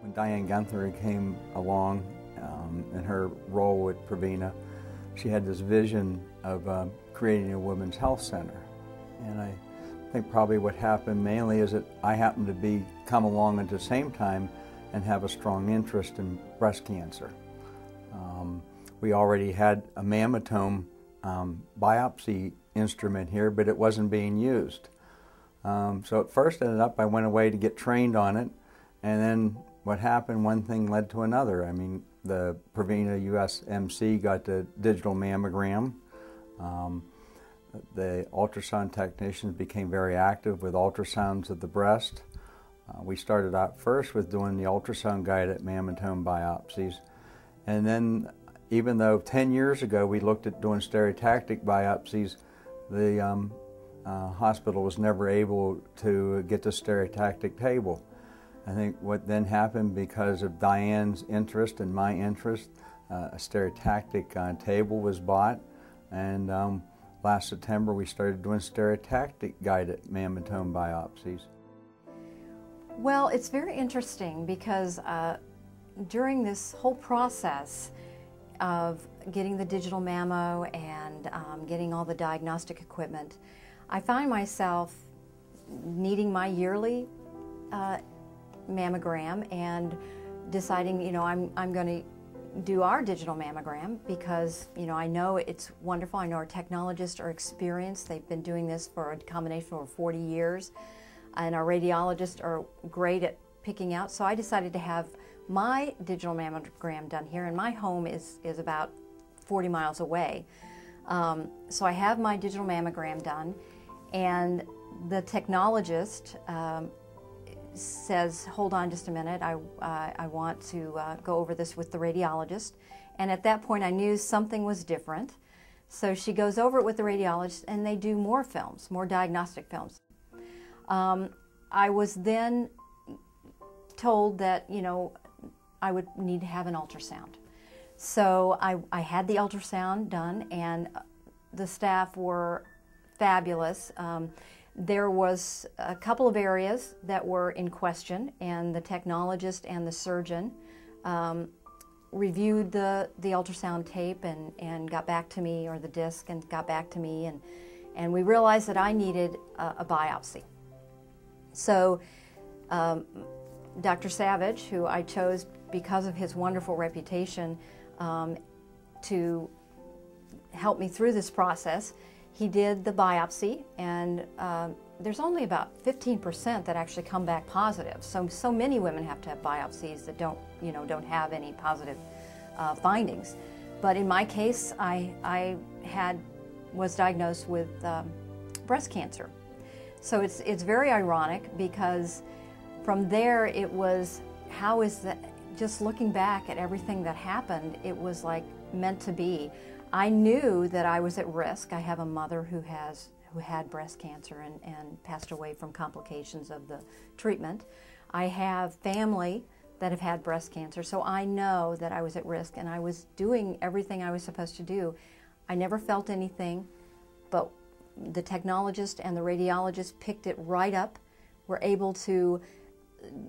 When Diane Genthner came along in her role with Provena, she had this vision of creating a women's health center. And I think probably what happened mainly is that I happened to come along at the same time and have a strong interest in breast cancer. We already had a mammotome biopsy instrument here, but it wasn't being used. So at first I went away to get trained on it, and then what happened, one thing led to another. I mean, the Provena USMC got the digital mammogram. The ultrasound technicians became very active with ultrasounds of the breast. We started out first with doing the ultrasound-guided mammotome biopsies, and then even though 10 years ago we looked at doing stereotactic biopsies, the hospital was never able to get the stereotactic table. I think what then happened, because of Diane's interest and my interest, a stereotactic table was bought, and last September we started doing stereotactic guided mammotome biopsies. Well, it's very interesting because during this whole process of getting the digital mammo and getting all the diagnostic equipment, I find myself needing my yearly mammogram and deciding, I'm going to do our digital mammogram because, I know it's wonderful. I know our technologists are experienced. They've been doing this for a combination of over 40 years, and our radiologists are great at picking out. So I decided to have my digital mammogram done here, and my home is about 40 miles away. So I have my digital mammogram done, and the technologist says, hold on just a minute, I want to go over this with the radiologist. And at that point I knew something was different. So she goes over it with the radiologist, and they do more films, more diagnostic films. I was then told that, I would need to have an ultrasound. So I had the ultrasound done, and the staff were fabulous. There was a couple of areas that were in question, and the technologist and the surgeon reviewed the ultrasound tape and got back to me, or the disc, and got back to me, and we realized that I needed a biopsy. So Dr. Savage, who I chose because of his wonderful reputation to help me through this process, he did the biopsy, and there's only about 15% that actually come back positive. So many women have to have biopsies that don't have any positive findings. But in my case, I was diagnosed with breast cancer. So it's very ironic, because from there it was, how is that? Just looking back at everything that happened, it was like meant to be. I knew that I was at risk. I have a mother who had breast cancer and passed away from complications of the treatment. I have family that have had breast cancer, so I know that I was at risk, and I was doing everything I was supposed to do. I never felt anything, but the technologist and the radiologist picked it right up, were able to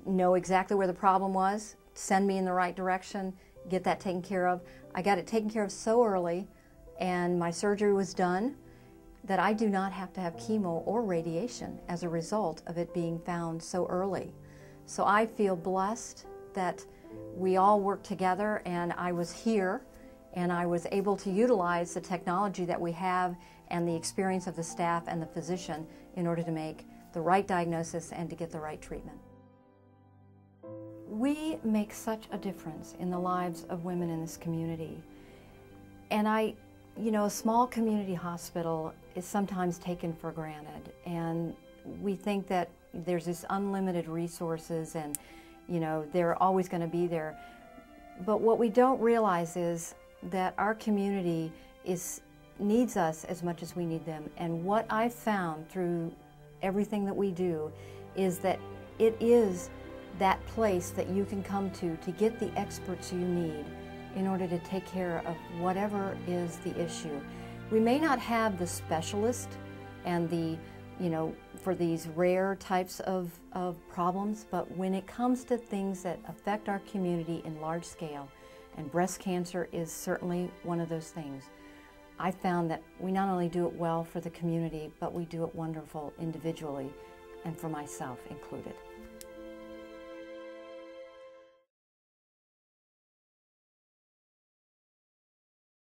know exactly where the problem was, send me in the right direction, get that taken care of. I got it taken care of so early, and my surgery was done, that I do not have to have chemo or radiation as a result of it being found so early. So I feel blessed that we all worked together, and I was here, and I was able to utilize the technology that we have and the experience of the staff and the physician in order to make the right diagnosis and to get the right treatment. We make such a difference in the lives of women in this community. And a small community hospital is sometimes taken for granted. And we think that there's this unlimited resources and, they're always going to be there. But what we don't realize is that our community needs us as much as we need them. And what I've found through everything that we do is that it is that place that you can come to get the experts you need in order to take care of whatever is the issue. We may not have the specialist and the you know, for these rare types of problems, but when it comes to things that affect our community in large scale, and breast cancer is certainly one of those things, I found that we not only do it well for the community, but we do it wonderful individually and for myself included.